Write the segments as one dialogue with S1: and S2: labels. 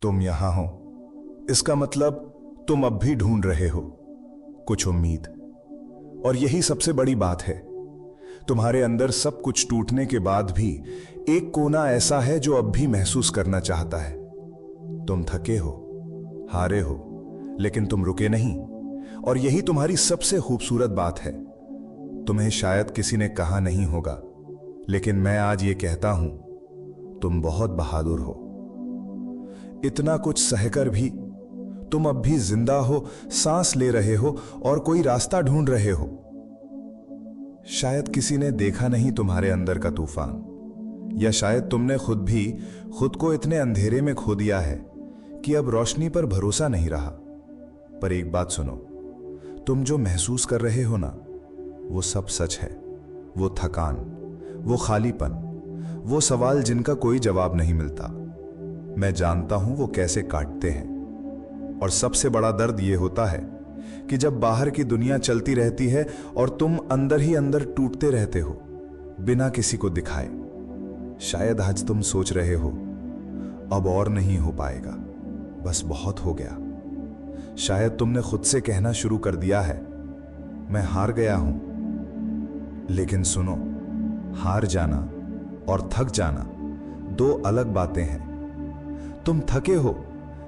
S1: तुम यहां हो, इसका मतलब तुम अब भी ढूंढ रहे हो कुछ उम्मीद। और यही सबसे बड़ी बात है, तुम्हारे अंदर सब कुछ टूटने के बाद भी एक कोना ऐसा है जो अब भी महसूस करना चाहता है। तुम थके हो, हारे हो, लेकिन तुम रुके नहीं। और यही तुम्हारी सबसे खूबसूरत बात है। तुम्हें शायद किसी ने कहा नहीं होगा, लेकिन मैं आज ये कहता हूं, तुम बहुत बहादुर हो। इतना कुछ सहकर भी तुम अब भी जिंदा हो, सांस ले रहे हो और कोई रास्ता ढूंढ रहे हो। शायद किसी ने देखा नहीं तुम्हारे अंदर का तूफान, या शायद तुमने खुद भी खुद को इतने अंधेरे में खो दिया है कि अब रोशनी पर भरोसा नहीं रहा। पर एक बात सुनो, तुम जो महसूस कर रहे हो ना, वो सब सच है। वो थकान, वो खालीपन, वो सवाल जिनका कोई जवाब नहीं मिलता, मैं जानता हूं वो कैसे काटते हैं। और सबसे बड़ा दर्द ये होता है कि जब बाहर की दुनिया चलती रहती है और तुम अंदर ही अंदर टूटते रहते हो, बिना किसी को दिखाए। शायद आज तुम सोच रहे हो, अब और नहीं हो पाएगा, बस बहुत हो गया। शायद तुमने खुद से कहना शुरू कर दिया है, मैं हार गया हूं। लेकिन सुनो, हार जाना और थक जाना दो अलग बातें हैं। तुम थके हो,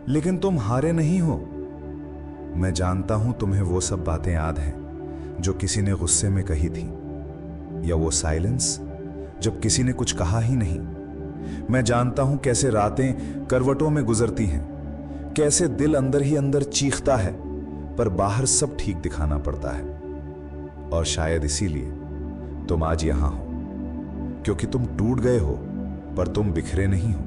S1: लेकिन तुम हारे नहीं हो। मैं जानता हूं तुम्हें वो सब बातें याद हैं जो किसी ने गुस्से में कही थी, या वो साइलेंस जब किसी ने कुछ कहा ही नहीं। मैं जानता हूं कैसे रातें करवटों में गुजरती हैं, कैसे दिल अंदर ही अंदर चीखता है, पर बाहर सब ठीक दिखाना पड़ता है। और शायद इसीलिए तुम आज यहां हो, क्योंकि तुम टूट गए हो, पर तुम बिखरे नहीं हो।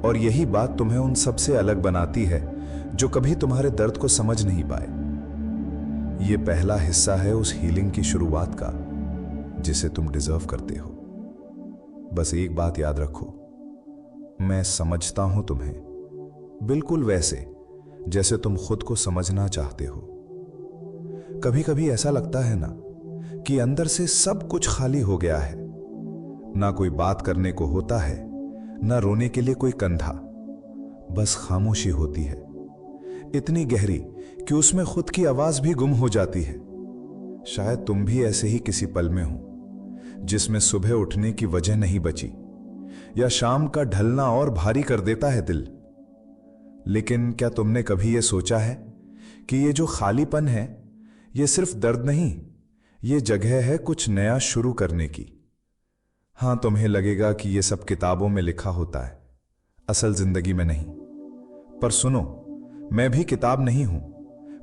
S1: और यही बात तुम्हें उन सब से अलग बनाती है जो कभी तुम्हारे दर्द को समझ नहीं पाए। यह पहला हिस्सा है उस हीलिंग की शुरुआत का जिसे तुम डिजर्व करते हो। बस एक बात याद रखो, मैं समझता हूं तुम्हें बिल्कुल वैसे जैसे तुम खुद को समझना चाहते हो। कभी कभी ऐसा लगता है ना कि अंदर से सब कुछ खाली हो गया है, ना कोई बात करने को होता है, ना रोने के लिए कोई कंधा, बस खामोशी होती है, इतनी गहरी कि उसमें खुद की आवाज भी गुम हो जाती है। शायद तुम भी ऐसे ही किसी पल में हो जिसमें सुबह उठने की वजह नहीं बची, या शाम का ढलना और भारी कर देता है दिल। लेकिन क्या तुमने कभी यह सोचा है कि ये जो खालीपन है, ये सिर्फ दर्द नहीं, ये जगह है कुछ नया शुरू करने की। हां, तुम्हें लगेगा कि यह सब किताबों में लिखा होता है, असल जिंदगी में नहीं। पर सुनो, मैं भी किताब नहीं हूं।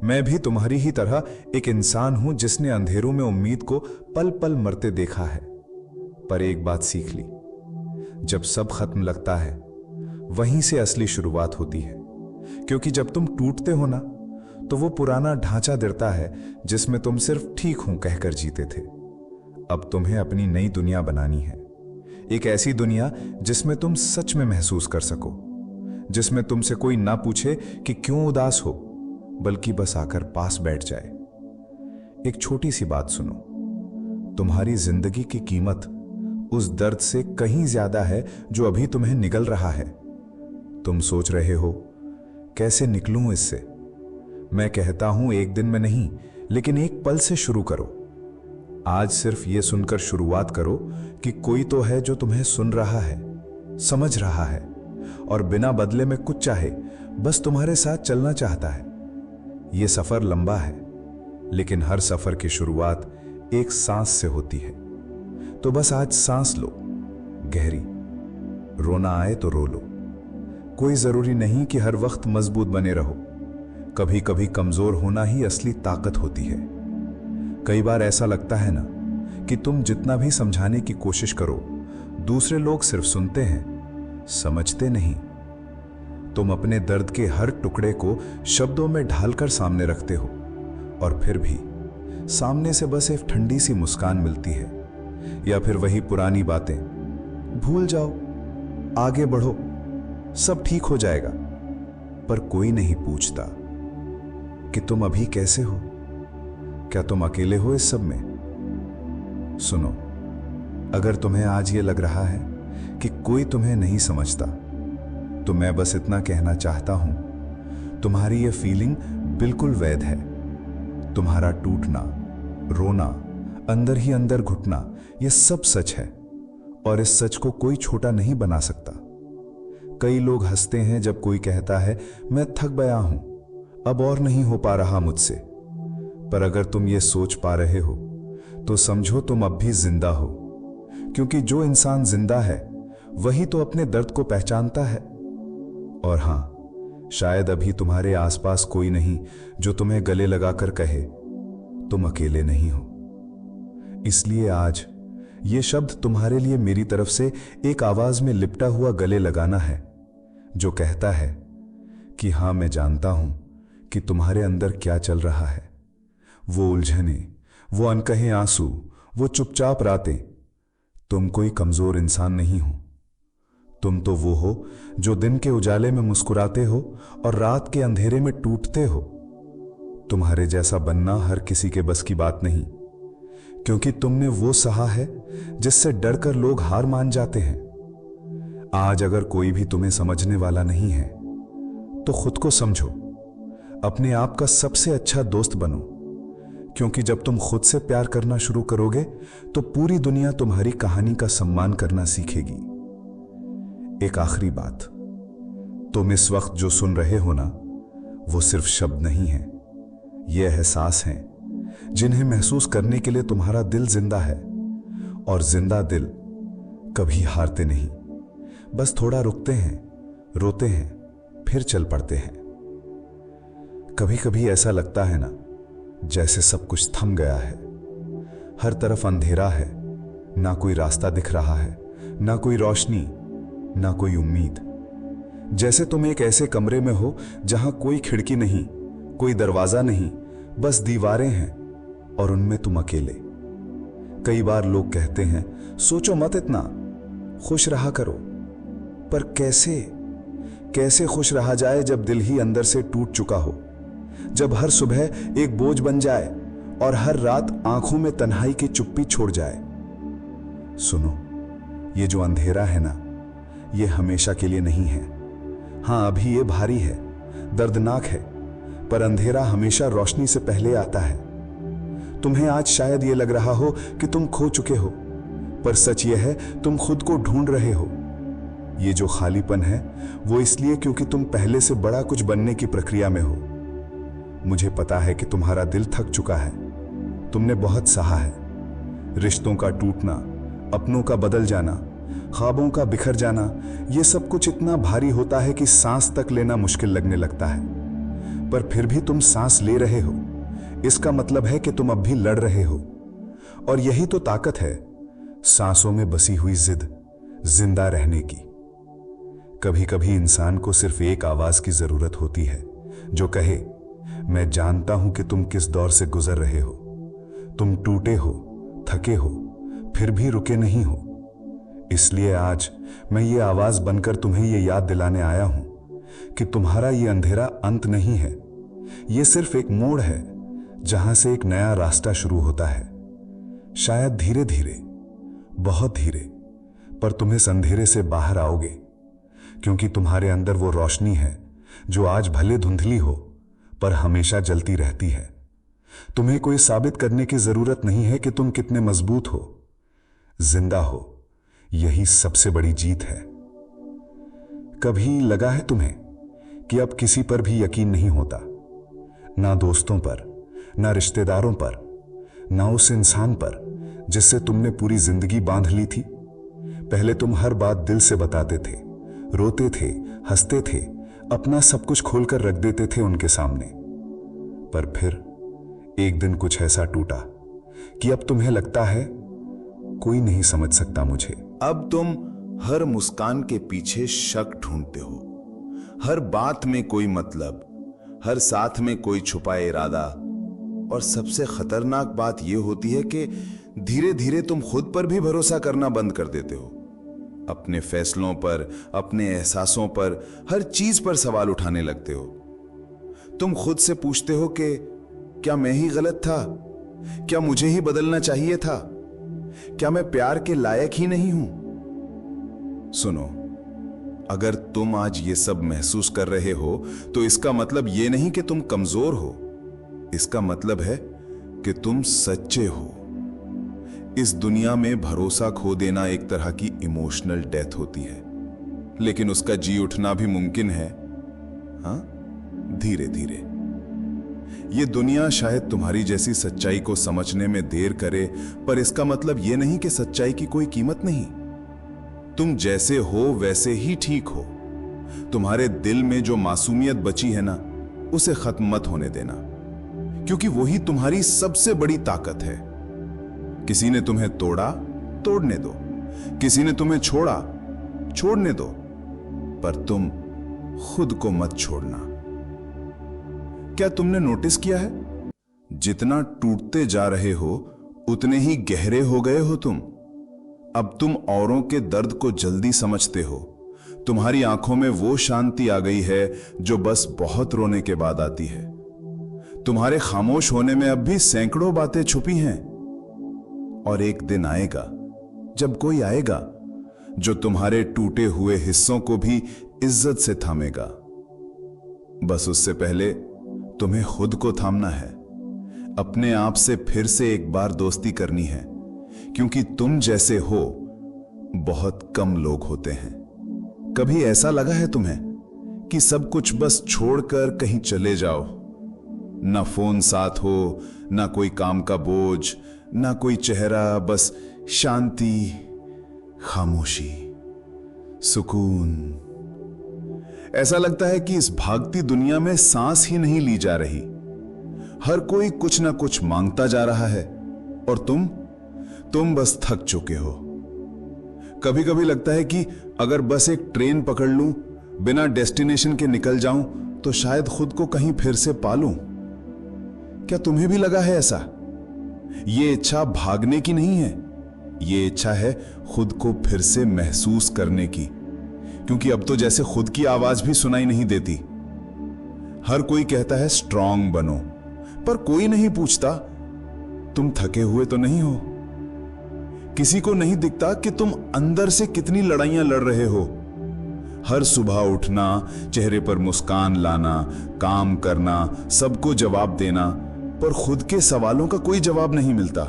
S1: मैं भी तुम्हारी ही तरह एक इंसान हूं जिसने अंधेरों में उम्मीद को पल पल मरते देखा है। पर एक बात सीख ली, जब सब खत्म लगता है, वहीं से असली शुरुआत होती है। क्योंकि जब तुम टूटते हो ना, तो वो पुराना ढांचा गिरता है जिसमें तुम सिर्फ ठीक हूं कहकर जीते थे। अब तुम्हें अपनी नई दुनिया बनानी है, एक ऐसी दुनिया जिसमें तुम सच में महसूस कर सको, जिसमें तुमसे कोई ना पूछे कि क्यों उदास हो, बल्कि बस आकर पास बैठ जाए। एक छोटी सी बात सुनो, तुम्हारी जिंदगी की कीमत उस दर्द से कहीं ज्यादा है जो अभी तुम्हें निगल रहा है। तुम सोच रहे हो, कैसे निकलूं इससे? मैं कहता हूं, एक दिन में नहीं, लेकिन एक पल से शुरू करो। आज सिर्फ यह सुनकर शुरुआत करो कि कोई तो है जो तुम्हें सुन रहा है, समझ रहा है, और बिना बदले में कुछ चाहे बस तुम्हारे साथ चलना चाहता है। यह सफर लंबा है, लेकिन हर सफर की शुरुआत एक सांस से होती है। तो बस आज सांस लो गहरी, रोना आए तो रो लो। कोई जरूरी नहीं कि हर वक्त मजबूत बने रहो, कभी कभी कमजोर होना ही असली ताकत होती है। कई बार ऐसा लगता है ना कि तुम जितना भी समझाने की कोशिश करो, दूसरे लोग सिर्फ सुनते हैं, समझते नहीं। तुम अपने दर्द के हर टुकड़े को शब्दों में ढालकर सामने रखते हो, और फिर भी सामने से बस एक ठंडी सी मुस्कान मिलती है, या फिर वही पुरानी बातें, भूल जाओ, आगे बढ़ो, सब ठीक हो जाएगा। पर कोई नहीं पूछता कि तुम अभी कैसे हो, क्या तुम अकेले हो इस सब में? सुनो, अगर तुम्हें आज ये लग रहा है कि कोई तुम्हें नहीं समझता, तो मैं बस इतना कहना चाहता हूं, तुम्हारी ये फीलिंग बिल्कुल वैध है। तुम्हारा टूटना, रोना, अंदर ही अंदर घुटना, ये सब सच है और इस सच को कोई छोटा नहीं बना सकता। कई लोग हंसते हैं जब कोई कहता है मैं थक गया हूं, अब और नहीं हो पा रहा मुझसे। पर अगर तुम ये सोच पा रहे हो तो समझो तुम अब भी जिंदा हो, क्योंकि जो इंसान जिंदा है वही तो अपने दर्द को पहचानता है। और हां, शायद अभी तुम्हारे आसपास कोई नहीं जो तुम्हें गले लगाकर कहे तुम अकेले नहीं हो। इसलिए आज ये शब्द तुम्हारे लिए मेरी तरफ से एक आवाज में लिपटा हुआ गले लगाना है, जो कहता है कि हां, मैं जानता हूं कि तुम्हारे अंदर क्या चल रहा है। वो उलझने, वो अनकहे आंसू, वो चुपचाप रातें। तुम कोई कमजोर इंसान नहीं हो। तुम तो वो हो जो दिन के उजाले में मुस्कुराते हो और रात के अंधेरे में टूटते हो। तुम्हारे जैसा बनना हर किसी के बस की बात नहीं, क्योंकि तुमने वो सहा है जिससे डरकर लोग हार मान जाते हैं। आज अगर कोई भी तुम्हें समझने वाला नहीं है तो खुद को समझो, अपने आप का सबसे अच्छा दोस्त बनो, क्योंकि जब तुम खुद से प्यार करना शुरू करोगे तो पूरी दुनिया तुम्हारी कहानी का सम्मान करना सीखेगी। एक आखिरी बात, तुम इस वक्त जो सुन रहे हो ना, वो सिर्फ शब्द नहीं है, ये एहसास हैं जिन्हें महसूस करने के लिए तुम्हारा दिल जिंदा है। और जिंदा दिल कभी हारते नहीं, बस थोड़ा रुकते हैं, रोते हैं, फिर चल पड़ते हैं। कभी कभी ऐसा लगता है ना जैसे सब कुछ थम गया है, हर तरफ अंधेरा है, ना कोई रास्ता दिख रहा है, ना कोई रोशनी, ना कोई उम्मीद। जैसे तुम एक ऐसे कमरे में हो जहां कोई खिड़की नहीं, कोई दरवाजा नहीं, बस दीवारें हैं और उनमें तुम अकेले। कई बार लोग कहते हैं सोचो मत इतना, खुश रहा करो। पर कैसे खुश रहा जाए जब दिल ही अंदर से टूट चुका हो, जब हर सुबह एक बोझ बन जाए और हर रात आंखों में तन्हाई की चुप्पी छोड़ जाए। सुनो, ये जो अंधेरा है ना, ये हमेशा के लिए नहीं है। हां, अभी ये भारी है, दर्दनाक है, पर अंधेरा हमेशा रोशनी से पहले आता है। तुम्हें आज शायद ये लग रहा हो कि तुम खो चुके हो, पर सच ये है तुम खुद को ढूंढ रहे हो। ये जो खालीपन है वो इसलिए क्योंकि तुम पहले से बड़ा कुछ बनने की प्रक्रिया में हो। मुझे पता है कि तुम्हारा दिल थक चुका है, तुमने बहुत सहा है। रिश्तों का टूटना, अपनों का बदल जाना, ख्वाबों का बिखर जाना, ये सब कुछ इतना भारी होता है कि सांस तक लेना मुश्किल लगने लगता है। पर फिर भी तुम सांस ले रहे हो, इसका मतलब है कि तुम अब भी लड़ रहे हो। और यही तो ताकत है, सांसों में बसी हुई जिद, जिंदा रहने की। कभी कभी इंसान को सिर्फ एक आवाज की जरूरत होती है जो कहे मैं जानता हूं कि तुम किस दौर से गुजर रहे हो। तुम टूटे हो, थके हो, फिर भी रुके नहीं हो। इसलिए आज मैं ये आवाज बनकर तुम्हें ये याद दिलाने आया हूं कि तुम्हारा ये अंधेरा अंत नहीं है, ये सिर्फ एक मोड़ है जहां से एक नया रास्ता शुरू होता है। शायद धीरे धीरे, बहुत धीरे, पर तुम इस अंधेरे से बाहर आओगे, क्योंकि तुम्हारे अंदर वो रोशनी है जो आज भले धुंधली हो पर हमेशा जलती रहती है। तुम्हें कोई साबित करने की जरूरत नहीं है कि तुम कितने मजबूत हो, जिंदा हो। यही सबसे बड़ी जीत है। कभी लगा है तुम्हें कि अब किसी पर भी यकीन नहीं होता, ना दोस्तों पर, ना रिश्तेदारों पर, ना उस इंसान पर जिससे तुमने पूरी जिंदगी बांध ली थी? पहले तुम हर बात दिल से बताते थे, रोते थे, हंसते थे, अपना सब कुछ खोलकर रख देते थे उनके सामने। पर फिर एक दिन कुछ ऐसा टूटा कि अब तुम्हें लगता है कोई नहीं समझ सकता मुझे।
S2: अब तुम हर मुस्कान के पीछे शक ढूंढते हो, हर बात में कोई मतलब, हर साथ में कोई छुपा इरादा। और सबसे खतरनाक बात यह होती है कि धीरे धीरे तुम खुद पर भी भरोसा करना बंद कर देते हो, अपने फैसलों पर, अपने एहसासों पर, हर चीज पर सवाल उठाने लगते हो। तुम खुद से पूछते हो कि क्या मैं ही गलत था? क्या मुझे ही बदलना चाहिए था? क्या मैं प्यार के लायक ही नहीं हूं? सुनो, अगर तुम आज ये सब महसूस कर रहे हो तो इसका मतलब ये नहीं कि तुम कमजोर हो, इसका मतलब है कि तुम सच्चे हो। इस दुनिया में भरोसा खो देना एक तरह की इमोशनल डेथ होती है, लेकिन उसका जी उठना भी मुमकिन है, हाँ, धीरे धीरे। ये दुनिया शायद तुम्हारी जैसी सच्चाई को समझने में देर करे, पर इसका मतलब यह नहीं कि सच्चाई की कोई कीमत नहीं। तुम जैसे हो वैसे ही ठीक हो। तुम्हारे दिल में जो मासूमियत बची है ना, उसे खत्म मत होने देना, क्योंकि वही तुम्हारी सबसे बड़ी ताकत है। किसी ने तुम्हें तोड़ा, तोड़ने दो। किसी ने तुम्हें छोड़ा, छोड़ने दो, पर तुम खुद को मत छोड़ना। क्या तुमने नोटिस किया है, जितना टूटते जा रहे हो उतने ही गहरे हो गए हो तुम। अब तुम औरों के दर्द को जल्दी समझते हो। तुम्हारी आंखों में वो शांति आ गई है जो बस बहुत रोने के बाद आती है। तुम्हारे खामोश होने में अब भी सैकड़ों बातें छुपी हैं, और एक दिन आएगा जब कोई आएगा जो तुम्हारे टूटे हुए हिस्सों को भी इज्जत से थामेगा। बस उससे पहले तुम्हें खुद को थामना है, अपने आप से फिर से एक बार दोस्ती करनी है, क्योंकि तुम जैसे हो बहुत कम लोग होते हैं। कभी ऐसा लगा है तुम्हें कि सब कुछ बस छोड़कर कहीं चले जाओ? ना फोन साथ हो, ना कोई काम का बोझ, ना कोई चेहरा, बस शांति, खामोशी, सुकून। ऐसा लगता है कि इस भागती दुनिया में सांस ही नहीं ली जा रही। हर कोई कुछ ना कुछ मांगता जा रहा है, और तुम बस थक चुके हो। कभी कभी लगता है कि अगर बस एक ट्रेन पकड़ लूं, बिना डेस्टिनेशन के निकल जाऊं, तो शायद खुद को कहीं फिर से पालूं। क्या तुम्हें भी लगा है ऐसा? ये इच्छा भागने की नहीं है, ये इच्छा है खुद को फिर से महसूस करने की, क्योंकि अब तो जैसे खुद की आवाज भी सुनाई नहीं देती। हर कोई कहता है स्ट्रांग बनो, पर कोई नहीं पूछता तुम थके हुए तो नहीं हो। किसी को नहीं दिखता कि तुम अंदर से कितनी लड़ाइयां लड़ रहे हो। हर सुबह उठना, चेहरे पर मुस्कान लाना, काम करना, सबको जवाब देना, पर खुद के सवालों का कोई जवाब नहीं मिलता।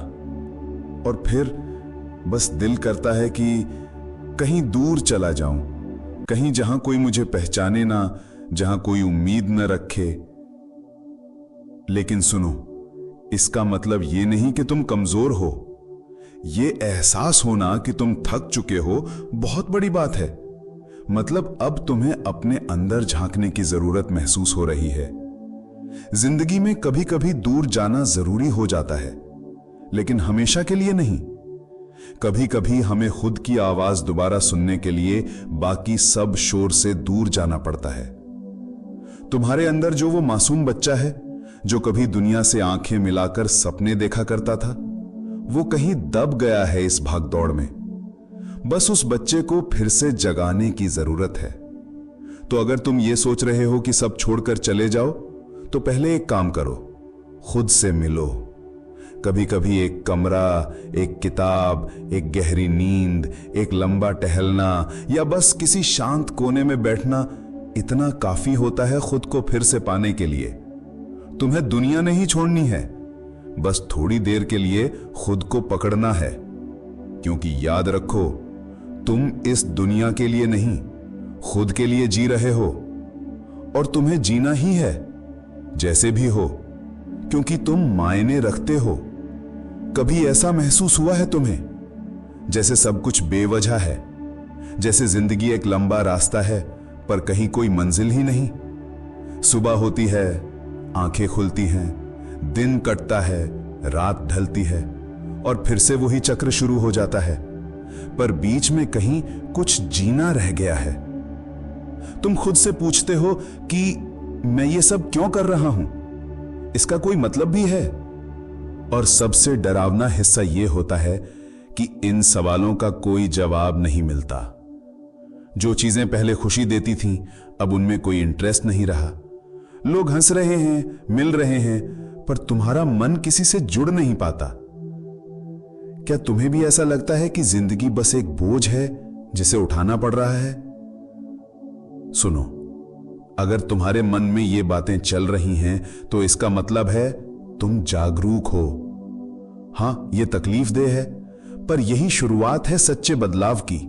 S2: और फिर बस दिल करता है कि कहीं दूर चला जाऊं, कहीं जहां कोई मुझे पहचाने ना, जहां कोई उम्मीद न रखे। लेकिन सुनो, इसका मतलब यह नहीं कि तुम कमजोर हो। यह एहसास होना कि तुम थक चुके हो बहुत बड़ी बात है। मतलब अब तुम्हें अपने अंदर झांकने की जरूरत महसूस हो रही है। जिंदगी में कभी कभी दूर जाना जरूरी हो जाता है, लेकिन हमेशा के लिए नहीं। कभी कभी हमें खुद की आवाज दोबारा सुनने के लिए बाकी सब शोर से दूर जाना पड़ता है। तुम्हारे अंदर जो वो मासूम बच्चा है जो कभी दुनिया से आंखें मिलाकर सपने देखा करता था, वो कहीं दब गया है इस भागदौड़ में। बस उस बच्चे को फिर से जगाने की जरूरत है। तो अगर तुम ये सोच रहे हो कि सब छोड़कर चले जाओ, तो पहले एक काम करो, खुद से मिलो। कभी कभी एक कमरा, एक किताब, एक गहरी नींद, एक लंबा टहलना, या बस किसी शांत कोने में बैठना इतना काफी होता है खुद को फिर से पाने के लिए। तुम्हें दुनिया नहीं छोड़नी है, बस थोड़ी देर के लिए खुद को पकड़ना है। क्योंकि याद रखो, तुम इस दुनिया के लिए नहीं, खुद के लिए जी रहे हो, और तुम्हें जीना ही है जैसे भी हो, क्योंकि तुम मायने रखते हो। कभी ऐसा महसूस हुआ है तुम्हें जैसे सब कुछ बेवजह है, जैसे जिंदगी एक लंबा रास्ता है पर कहीं कोई मंजिल ही नहीं? सुबह होती है, आंखें खुलती हैं, दिन कटता है, रात ढलती है, और फिर से वही चक्र शुरू हो जाता है, पर बीच में कहीं कुछ जीना रह गया है। तुम खुद से पूछते हो कि मैं ये सब क्यों कर रहा हूं? इसका कोई मतलब भी है? और सबसे डरावना हिस्सा यह होता है कि इन सवालों का कोई जवाब नहीं मिलता। जो चीजें पहले खुशी देती थीं, अब उनमें कोई इंटरेस्ट नहीं रहा। लोग हंस रहे हैं, मिल रहे हैं, पर तुम्हारा मन किसी से जुड़ नहीं पाता। क्या तुम्हें भी ऐसा लगता है कि जिंदगी बस एक बोझ है जिसे उठाना पड़ रहा है? सुनो, अगर तुम्हारे मन में ये बातें चल रही हैं तो इसका मतलब है तुम जागरूक हो। हां, ये तकलीफदेह है, पर यही शुरुआत है सच्चे बदलाव की।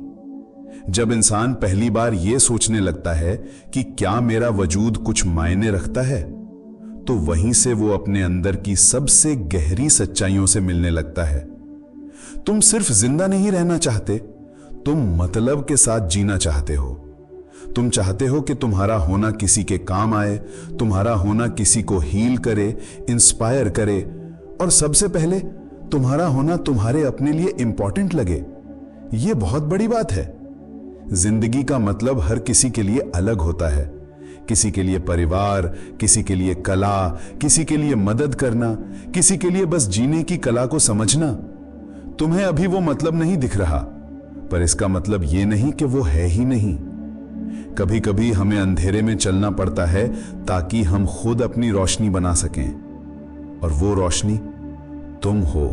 S2: जब इंसान पहली बार यह सोचने लगता है कि क्या मेरा वजूद कुछ मायने रखता है, तो वहीं से वो अपने अंदर की सबसे गहरी सच्चाइयों से मिलने लगता है। तुम सिर्फ जिंदा नहीं रहना चाहते, तुम मतलब के साथ जीना चाहते हो। तुम चाहते हो कि तुम्हारा होना किसी के काम आए, तुम्हारा होना किसी को हील करे, इंस्पायर करे, और सबसे पहले तुम्हारा होना तुम्हारे अपने लिए इंपॉर्टेंट लगे। यह बहुत बड़ी बात है। जिंदगी का मतलब हर किसी के लिए अलग होता है। किसी के लिए परिवार, किसी के लिए कला, किसी के लिए मदद करना, किसी के लिए बस जीने की कला को समझना। तुम्हें अभी वो मतलब नहीं दिख रहा, पर इसका मतलब यह नहीं कि वो है ही नहीं। कभी कभी हमें अंधेरे में चलना पड़ता है ताकि हम खुद अपनी रोशनी बना सकें, और वो रोशनी तुम हो।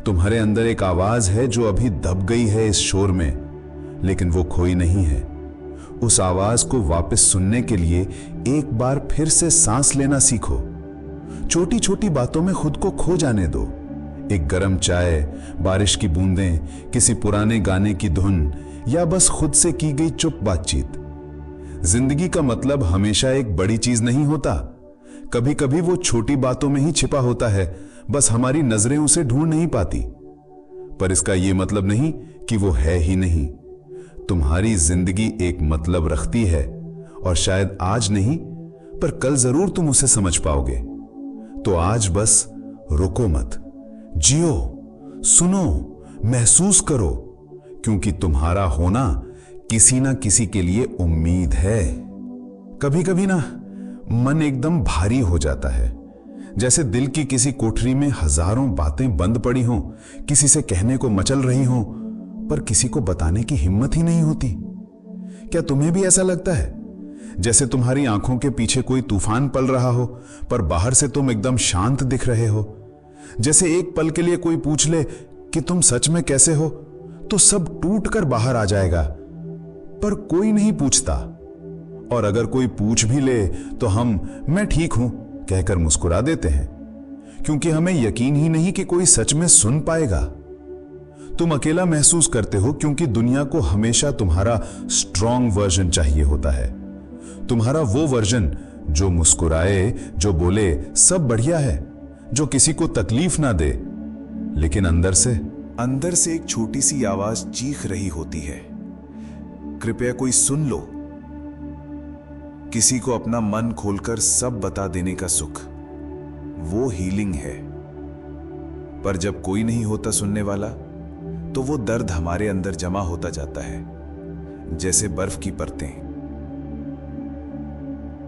S2: तुम्हारे अंदर एक आवाज है जो अभी दब गई है इस शोर में, लेकिन वो खोई नहीं है। उस आवाज को वापस सुनने के लिए एक बार फिर से सांस लेना सीखो। छोटी छोटी बातों में खुद को खो जाने दो। एक गर्म चाय, बारिश की बूंदें, किसी पुराने गाने की धुन, या बस खुद से की गई चुप बातचीत। जिंदगी का मतलब हमेशा एक बड़ी चीज नहीं होता। कभी कभी वो छोटी बातों में ही छिपा होता है, बस हमारी नजरें उसे ढूंढ नहीं पाती। पर इसका यह मतलब नहीं कि वो है ही नहीं। तुम्हारी जिंदगी एक मतलब रखती है, और शायद आज नहीं, पर कल जरूर तुम उसे समझ पाओगे। तो आज बस रुको मत, जियो, सुनो, महसूस करो, क्योंकि तुम्हारा होना किसी ना किसी के लिए उम्मीद है। कभी कभी ना मन एकदम भारी हो जाता है, जैसे दिल की किसी कोठरी में हजारों बातें बंद पड़ी हों, किसी से कहने को मचल रही हों, पर किसी को बताने की हिम्मत ही नहीं होती। क्या तुम्हें भी ऐसा लगता है जैसे तुम्हारी आंखों के पीछे कोई तूफान पल रहा हो, पर बाहर से तुम एकदम शांत दिख रहे हो? जैसे एक पल के लिए कोई पूछ ले कि तुम सच में कैसे हो, तो सब टूट कर बाहर आ जाएगा, पर कोई नहीं पूछता। और अगर कोई पूछ भी ले तो हम मैं ठीक हूं कहकर मुस्कुरा देते हैं, क्योंकि हमें यकीन ही नहीं कि कोई सच में सुन पाएगा। तुम अकेला महसूस करते हो क्योंकि दुनिया को हमेशा तुम्हारा स्ट्रॉन्ग वर्जन चाहिए होता है। तुम्हारा वो वर्जन जो मुस्कुराए, जो बोले सब बढ़िया है, जो किसी को तकलीफ ना दे, लेकिन अंदर से एक छोटी सी आवाज चीख रही होती है, कृपया कोई सुन लो। किसी को अपना मन खोलकर सब बता देने का सुख, वो हीलिंग है। पर जब कोई नहीं होता सुनने वाला, तो वो दर्द हमारे अंदर जमा होता जाता है, जैसे बर्फ की परतें।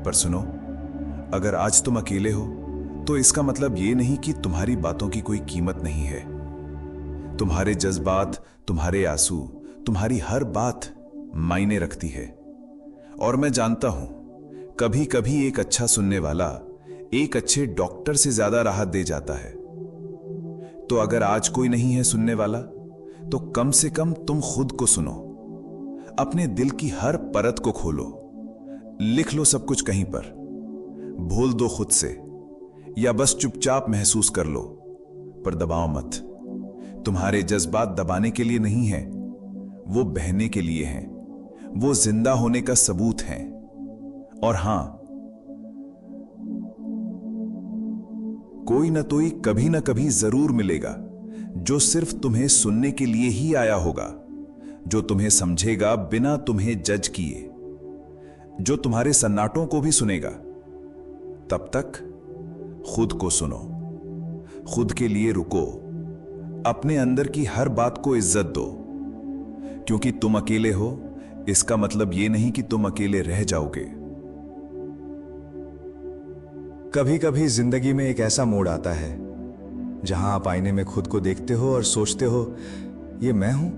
S2: पर सुनो, अगर आज तुम अकेले हो, तो इसका मतलब ये नहीं कि तुम्हारी बातों की कोई कीमत नहीं है। तुम्हारे जज्बात, तुम्हारे आंसू, तुम्हारी हर बात मायने रखती है। और मैं जानता हूं, कभी कभी एक अच्छा सुनने वाला एक अच्छे डॉक्टर से ज्यादा राहत दे जाता है। तो अगर आज कोई नहीं है सुनने वाला, तो कम से कम तुम खुद को सुनो। अपने दिल की हर परत को खोलो, लिख लो सब कुछ कहीं पर, भूल दो खुद से, या बस चुपचाप महसूस कर लो, पर दबाओ मत। तुम्हारे जज्बात दबाने के लिए नहीं है, वो बहने के लिए हैं, वो जिंदा होने का सबूत हैं। और हां, कोई न कोई कभी ना कभी जरूर मिलेगा, जो सिर्फ तुम्हें सुनने के लिए ही आया होगा, जो तुम्हें समझेगा बिना तुम्हें जज किए, जो तुम्हारे सन्नाटों को भी सुनेगा। तब तक खुद को सुनो, खुद के लिए रुको, अपने अंदर की हर बात को इज्जत दो, क्योंकि तुम अकेले हो, इसका मतलब यह नहीं कि तुम अकेले रह जाओगे।
S1: कभी कभी जिंदगी में एक ऐसा मोड़ आता है जहां आप आईने में खुद को देखते हो और सोचते हो, ये मैं हूं?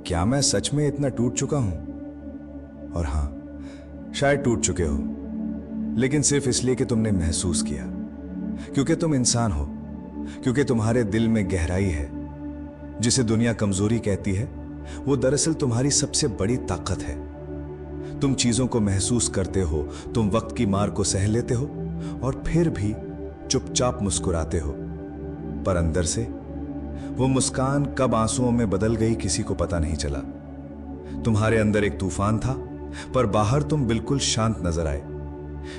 S1: क्या मैं सच में इतना टूट चुका हूं? और हां, शायद टूट चुके हो, लेकिन सिर्फ इसलिए कि तुमने महसूस किया, क्योंकि तुम इंसान हो, क्योंकि तुम्हारे दिल में गहराई है। जिसे दुनिया कमजोरी कहती है, वो दरअसल तुम्हारी सबसे बड़ी ताकत है। तुम चीजों को महसूस करते हो, तुम वक्त की मार को सह लेते हो और फिर भी चुपचाप मुस्कुराते हो। पर अंदर से वो मुस्कान कब आंसुओं में बदल गई किसी को पता नहीं चला। तुम्हारे अंदर एक तूफान था, पर बाहर तुम बिल्कुल शांत नजर आए।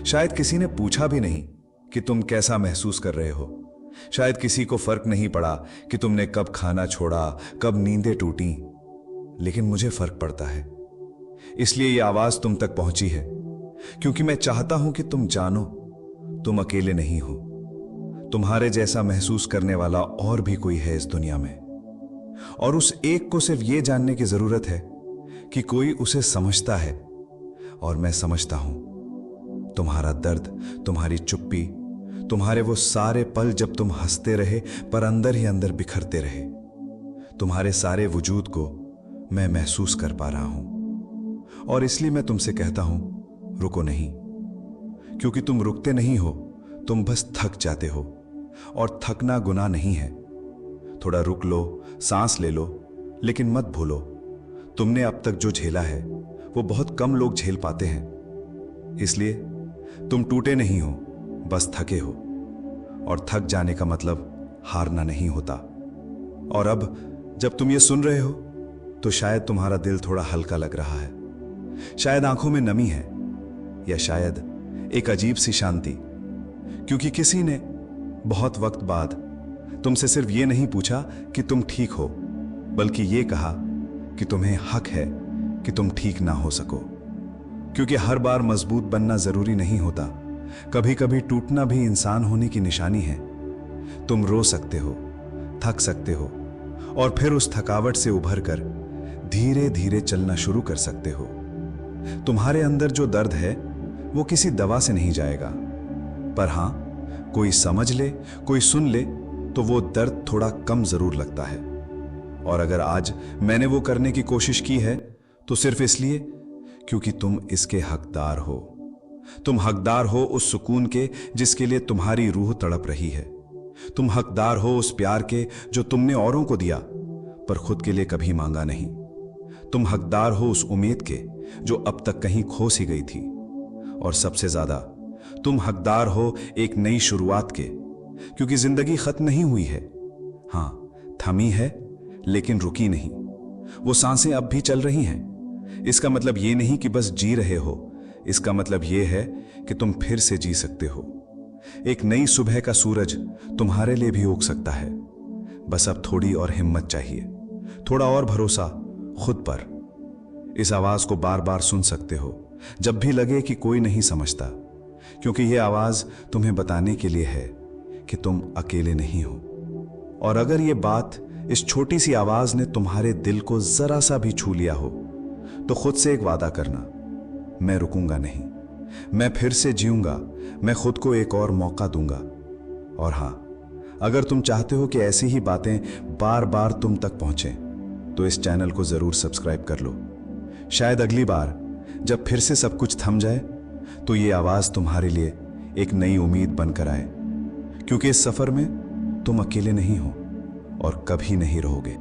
S1: शायद किसी ने पूछा भी नहीं कि तुम कैसा महसूस कर रहे हो। शायद किसी को फर्क नहीं पड़ा कि तुमने कब खाना छोड़ा, कब नींदें टूटी। लेकिन मुझे फर्क पड़ता है, इसलिए ये आवाज तुम तक पहुंची है, क्योंकि मैं चाहता हूं कि तुम जानो तुम अकेले नहीं हो। तुम्हारे जैसा महसूस करने वाला और भी कोई है इस दुनिया में, और उस एक को सिर्फ ये जानने की जरूरत है कि कोई उसे समझता है और मैं समझता हूं। तुम्हारा दर्द, तुम्हारी चुप्पी, तुम्हारे वो सारे पल जब तुम हंसते रहे पर अंदर ही अंदर बिखरते रहे, तुम्हारे सारे वजूद को मैं महसूस कर पा रहा हूं। और इसलिए मैं तुमसे कहता हूं, रुको नहीं, क्योंकि तुम रुकते नहीं हो, तुम बस थक जाते हो। और थकना गुनाह नहीं है। थोड़ा रुक लो, सांस ले लो, लेकिन मत भूलो तुमने अब तक जो झेला है वो बहुत कम लोग झेल पाते हैं। इसलिए तुम टूटे नहीं हो, बस थके हो। और थक जाने का मतलब हारना नहीं होता। और अब जब तुम ये सुन रहे हो तो शायद तुम्हारा दिल थोड़ा हल्का लग रहा है, शायद आंखों में नमी है, या शायद एक अजीब सी शांति, क्योंकि किसी ने बहुत वक्त बाद तुमसे सिर्फ ये नहीं पूछा कि तुम ठीक हो, बल्कि ये कहा कि तुम्हें हक है कि तुम ठीक ना हो सको। क्योंकि हर बार मजबूत बनना जरूरी नहीं होता, कभी कभी टूटना भी इंसान होने की निशानी है। तुम रो सकते हो, थक सकते हो, और फिर उस थकावट से उभर कर धीरे धीरे चलना शुरू कर सकते हो। तुम्हारे अंदर जो दर्द है वो किसी दवा से नहीं जाएगा, पर हां, कोई समझ ले, कोई सुन ले तो वो दर्द थोड़ा कम जरूर लगता है। और अगर आज मैंने वो करने की कोशिश की है तो सिर्फ इसलिए क्योंकि तुम इसके हकदार हो। तुम हकदार हो उस सुकून के जिसके लिए तुम्हारी रूह तड़प रही है। तुम हकदार हो उस प्यार के जो तुमने औरों को दिया पर खुद के लिए कभी मांगा नहीं। तुम हकदार हो उस उम्मीद के जो अब तक कहीं खो सी गई थी। और सबसे ज्यादा तुम हकदार हो एक नई शुरुआत के, क्योंकि जिंदगी खत्म नहीं हुई है। हां, थमी है लेकिन रुकी नहीं। वो सांसें अब भी चल रही हैं। इसका मतलब ये नहीं कि बस जी रहे हो, इसका मतलब ये है कि तुम फिर से जी सकते हो। एक नई सुबह का सूरज तुम्हारे लिए भी उग सकता है। बस अब थोड़ी और हिम्मत चाहिए, थोड़ा और भरोसा खुद पर। इस आवाज को बार बार सुन सकते हो जब भी लगे कि कोई नहीं समझता, क्योंकि यह आवाज तुम्हें बताने के लिए है कि तुम अकेले नहीं हो। और अगर यह बात, इस छोटी सी आवाज ने तुम्हारे दिल को जरा सा भी छू लिया हो तो खुद से एक वादा करना, मैं रुकूंगा नहीं, मैं फिर से जीऊंगा, मैं खुद को एक और मौका दूंगा। और हां, अगर तुम चाहते हो कि ऐसी ही बातें बार बार तुम तक पहुंचें तो इस चैनल को जरूर सब्सक्राइब कर लो। शायद अगली बार जब फिर से सब कुछ थम जाए तो ये आवाज तुम्हारे लिए एक नई उम्मीद बनकर आए, क्योंकि इस सफर में तुम अकेले नहीं हो और कभी नहीं रहोगे।